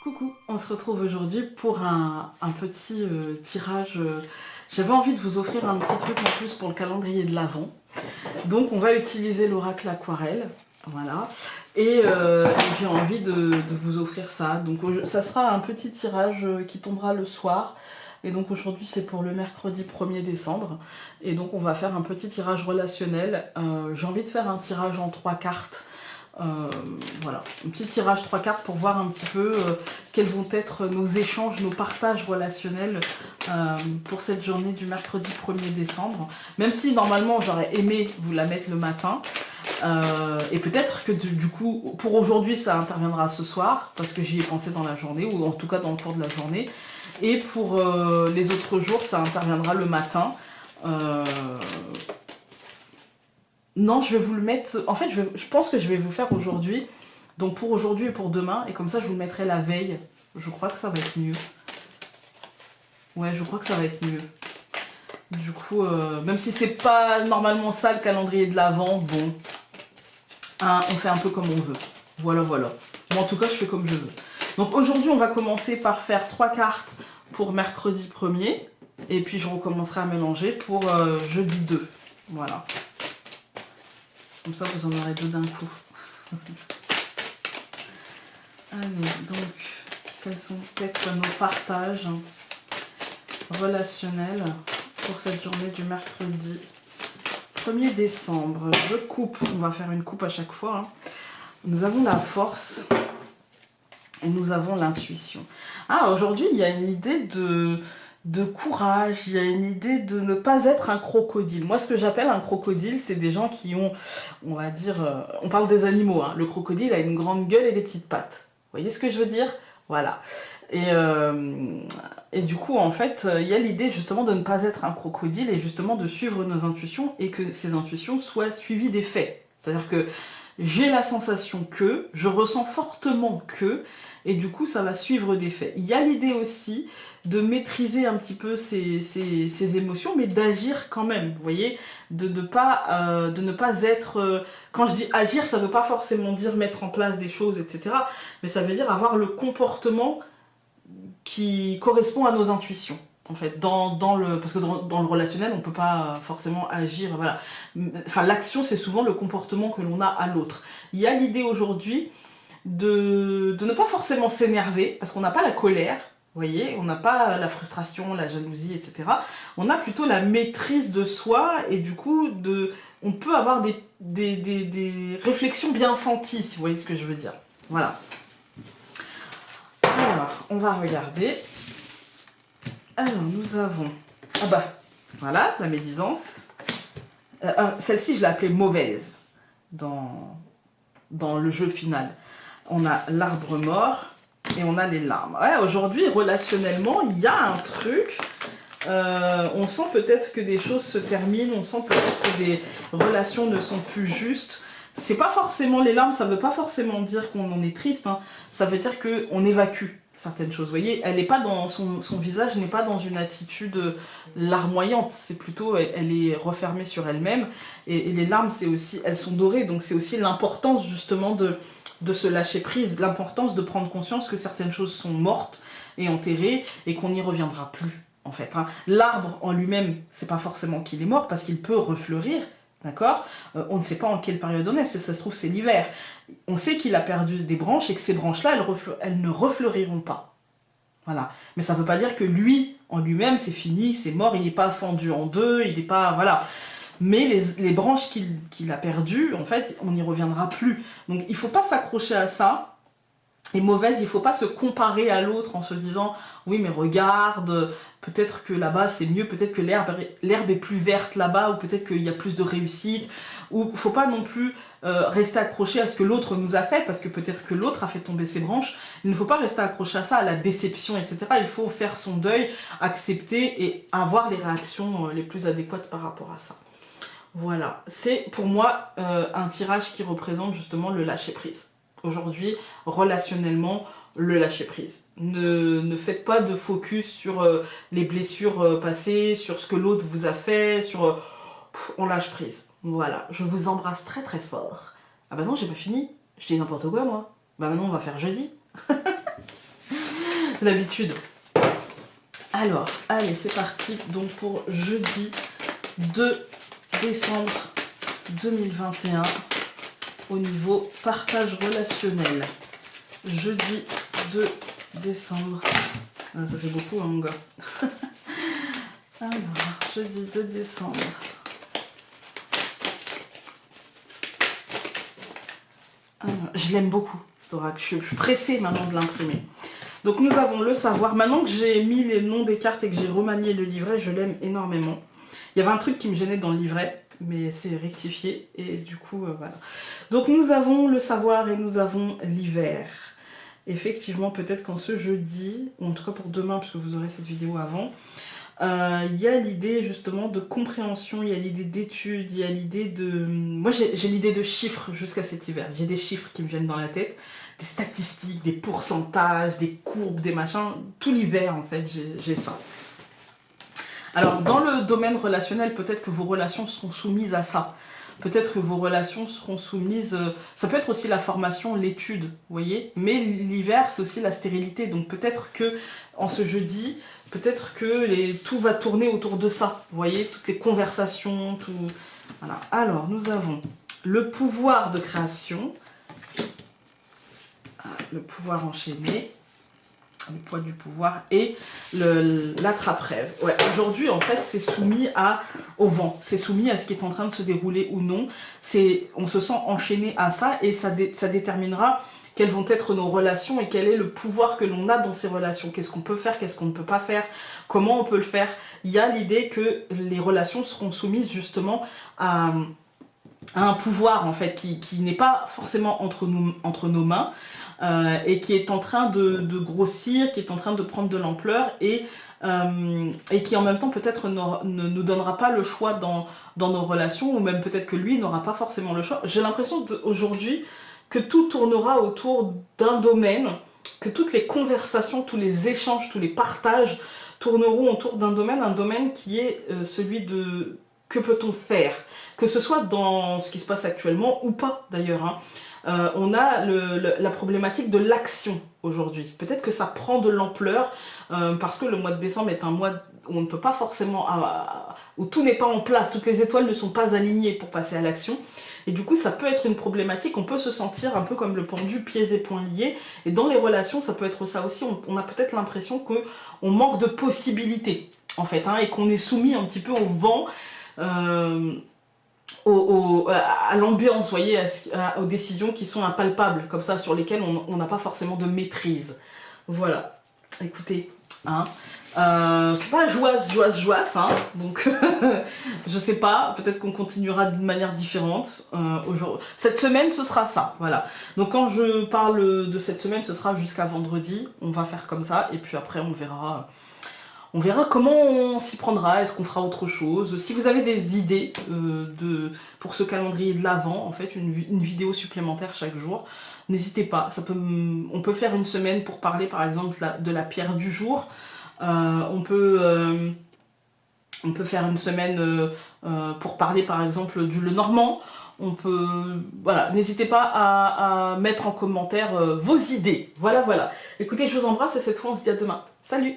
Coucou, on se retrouve aujourd'hui pour un petit tirage. J'avais envie de vous offrir un petit truc en plus pour le calendrier de l'Avent. Donc on va utiliser l'oracle aquarelle, voilà. Et j'ai envie de vous offrir ça. Donc ça sera un petit tirage qui tombera le soir. Et donc aujourd'hui c'est pour le mercredi 1er décembre. Et donc on va faire un petit tirage relationnel. J'ai envie de faire un tirage en 3 cartes. Voilà, un petit tirage 3 cartes pour voir un petit peu quels vont être nos échanges, nos partages relationnels pour cette journée du mercredi 1er décembre. Même si normalement j'aurais aimé vous la mettre le matin. Et peut-être que du coup, pour aujourd'hui, ça interviendra ce soir, parce que j'y ai pensé dans la journée, ou en tout cas dans le cours de la journée. Et pour les autres jours, ça interviendra le matin. Non, je vais vous le mettre... En fait, je pense que je vais vous faire aujourd'hui. Donc pour aujourd'hui et pour demain. Et comme ça, je vous le mettrai la veille. Je crois que ça va être mieux. Ouais, je crois que ça va être mieux. Du coup, même si c'est pas normalement ça le calendrier de l'Avent, bon... Hein, on fait un peu comme on veut. Voilà, voilà. Moi, en tout cas, je fais comme je veux. Donc aujourd'hui, on va commencer par faire 3 cartes pour mercredi 1er. Et puis, je recommencerai à mélanger pour jeudi 2. Voilà. Comme ça, vous en aurez 2 d'un coup. Allez, donc, quels sont peut-être nos partages relationnels pour cette journée du mercredi 1er décembre. Je coupe, on va faire une coupe à chaque fois. Hein. Nous avons la force et nous avons l'intuition. Ah, aujourd'hui, il y a une idée de courage, il y a une idée de ne pas être un crocodile. Moi, ce que j'appelle un crocodile, c'est des gens qui ont, on va dire, on parle des animaux, hein. Le crocodile a une grande gueule et des petites pattes. Vous voyez ce que je veux dire? Voilà. Et du coup, en fait, il y a l'idée justement de ne pas être un crocodile et justement de suivre nos intuitions et que ces intuitions soient suivies des faits. C'est-à-dire que j'ai la sensation que, je ressens fortement que, et du coup, ça va suivre des faits. Il y a l'idée aussi de maîtriser un petit peu ses émotions, mais d'agir quand même, vous voyez, de ne pas être... quand je dis agir, ça ne veut pas forcément dire mettre en place des choses, etc. Mais ça veut dire avoir le comportement qui correspond à nos intuitions. En fait, parce que dans le relationnel, on ne peut pas forcément agir, voilà. Enfin, l'action, c'est souvent le comportement que l'on a à l'autre. Il y a l'idée aujourd'hui de ne pas forcément s'énerver, parce qu'on n'a pas la colère, vous voyez, on n'a pas la frustration, la jalousie, etc. On a plutôt la maîtrise de soi, et du coup, on peut avoir des réflexions bien senties, si vous voyez ce que je veux dire. Voilà. Alors, on va regarder. Alors, nous avons... Ah bah, voilà, la médisance. Celle-ci, je l'ai appelée mauvaise dans le jeu final. On a l'arbre mort et on a les larmes. Ouais, aujourd'hui, relationnellement, il y a un truc. On sent peut-être que des choses se terminent, on sent peut-être que des relations ne sont plus justes. C'est pas forcément les larmes, ça veut pas forcément dire qu'on en est triste, hein. Ça veut dire qu'on évacue certaines choses. Vous voyez, elle n'est pas dans son visage n'est pas dans une attitude larmoyante, c'est plutôt elle est refermée sur elle-même. Et les larmes, c'est aussi, elles sont dorées, donc c'est aussi l'importance justement de se lâcher prise, l'importance de prendre conscience que certaines choses sont mortes et enterrées et qu'on n'y reviendra plus. En fait, hein. L'arbre en lui-même, c'est pas forcément qu'il est mort parce qu'il peut refleurir, d'accord, on ne sait pas en quelle période on est, si ça se trouve c'est l'hiver. On sait qu'il a perdu des branches et que ces branches-là, elles ne refleuriront pas. Voilà. Mais ça ne veut pas dire que lui, en lui-même, c'est fini, c'est mort, il n'est pas fendu en deux, il n'est pas... Voilà. Mais les branches qu'il a perdues, en fait, on n'y reviendra plus. Donc il ne faut pas s'accrocher à ça. Et mauvaise, il ne faut pas se comparer à l'autre en se disant « Oui, mais regarde, peut-être que là-bas c'est mieux, peut-être que l'herbe est plus verte là-bas, ou peut-être qu'il y a plus de réussite. » Ou il ne faut pas non plus rester accroché à ce que l'autre nous a fait, parce que peut-être que l'autre a fait tomber ses branches. Il ne faut pas rester accroché à ça, à la déception, etc. Il faut faire son deuil, accepter et avoir les réactions les plus adéquates par rapport à ça. Voilà, c'est pour moi un tirage qui représente justement le lâcher-prise. Aujourd'hui, relationnellement, le lâcher-prise. Ne faites pas de focus sur les blessures passées, sur ce que l'autre vous a fait, sur... on lâche prise. Voilà, je vous embrasse très très fort. Ah bah non, j'ai pas fini. Je dis n'importe quoi, moi. Bah maintenant, on va faire jeudi. que d'habitude. Alors, allez, c'est parti. Donc pour jeudi 2 décembre 2021, au niveau partage relationnel. Jeudi 2 décembre. Ah, ça fait beaucoup, hein, mon gars. Alors, jeudi 2 décembre. Alors, je l'aime beaucoup, cet oracle. Je suis pressée maintenant de l'imprimer. Donc nous avons le savoir. Maintenant que j'ai mis les noms des cartes et que j'ai remanié le livret, je l'aime énormément. Il y avait un truc qui me gênait dans le livret, mais c'est rectifié. Et du coup, voilà. Donc nous avons le savoir et nous avons l'hiver. Effectivement, peut-être qu'en ce jeudi, ou en tout cas pour demain, puisque vous aurez cette vidéo avant, il y a l'idée justement de compréhension, il y a l'idée d'études, il y a l'idée de... Moi j'ai l'idée de chiffres jusqu'à cet hiver. J'ai des chiffres qui me viennent dans la tête, des statistiques, des pourcentages, des courbes, des machins. Tout l'hiver en fait, j'ai ça. Alors dans le domaine relationnel, peut-être que vos relations seront soumises à ça. Peut-être que vos relations seront soumises... ça peut être aussi la formation, l'étude, vous voyez. Mais l'hiver, c'est aussi la stérilité. Donc peut-être que en ce jeudi, peut-être que tout va tourner autour de ça. Vous voyez, toutes les conversations, tout... Voilà. Alors, nous avons le pouvoir de création. Le pouvoir enchaîné. Le poids du pouvoir et l'attrape-rêve. Ouais, aujourd'hui, en fait, c'est soumis au vent. C'est soumis à ce qui est en train de se dérouler ou non. On se sent enchaîné à ça et ça déterminera quelles vont être nos relations et quel est le pouvoir que l'on a dans ces relations. Qu'est-ce qu'on peut faire, qu'est-ce qu'on ne peut pas faire, comment on peut le faire. Il y a l'idée que les relations seront soumises justement à un pouvoir, en fait, qui n'est pas forcément entre nos mains, et qui est en train de grossir, qui est en train de prendre de l'ampleur et qui en même temps peut-être ne nous donnera pas le choix dans nos relations, ou même peut-être que lui n'aura pas forcément le choix. J'ai l'impression aujourd'hui que tout tournera autour d'un domaine, que toutes les conversations, tous les échanges, tous les partages tourneront autour d'un domaine qui est celui de que peut-on faire, que ce soit dans ce qui se passe actuellement ou pas d'ailleurs, hein. On a la problématique de l'action aujourd'hui. Peut-être que ça prend de l'ampleur parce que le mois de décembre est un mois où on ne peut pas forcément... où tout n'est pas en place, toutes les étoiles ne sont pas alignées pour passer à l'action. Et du coup, ça peut être une problématique. On peut se sentir un peu comme le pendu, pieds et poings liés. Et dans les relations, ça peut être ça aussi. On a peut-être l'impression qu'on manque de possibilités, en fait, hein, et qu'on est soumis un petit peu au vent, à l'ambiance, vous voyez, aux décisions qui sont impalpables, comme ça, sur lesquelles on n'a pas forcément de maîtrise. Voilà, écoutez, hein, c'est pas joisse, hein, donc je sais pas, peut-être qu'on continuera d'une manière différente. Cette semaine, ce sera ça, voilà. Donc quand je parle de cette semaine, ce sera jusqu'à vendredi, on va faire comme ça, et puis après on verra... On verra comment on s'y prendra, est-ce qu'on fera autre chose. Si vous avez des idées pour ce calendrier de l'Avent, en fait, une vidéo supplémentaire chaque jour, n'hésitez pas. On peut faire une semaine pour parler, par exemple, de la pierre du jour. On peut faire une semaine pour parler, par exemple, du Lenormand. Voilà, n'hésitez pas à mettre en commentaire vos idées. Voilà. Écoutez, je vous embrasse et cette fois, on se dit à demain. Salut!